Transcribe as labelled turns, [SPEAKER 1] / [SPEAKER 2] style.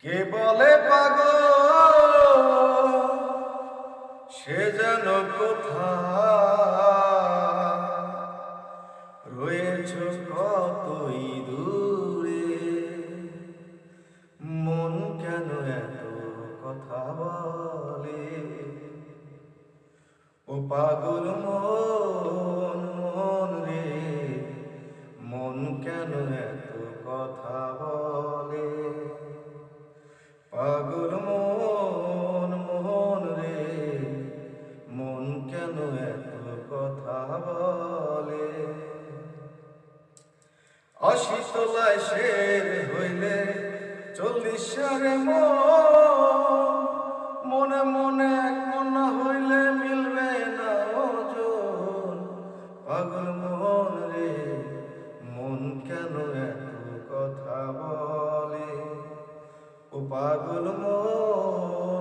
[SPEAKER 1] কে বলে পাগল সে যেন কোথায় রয়েছ কতই দূরে। মন কেন এত কথা বলে, ও পাগল মন মন রে, মন কেন এত কথা বলে। পাগল মন মন রে, মন কেন এত কথা বলে। অশীতলায় শের হইলে 40 সারে মনে মনে এক মন হইলে মিলবে না ওজন। পাগল মন রে, মন কেন এত কথা বলে। ও পাগল মন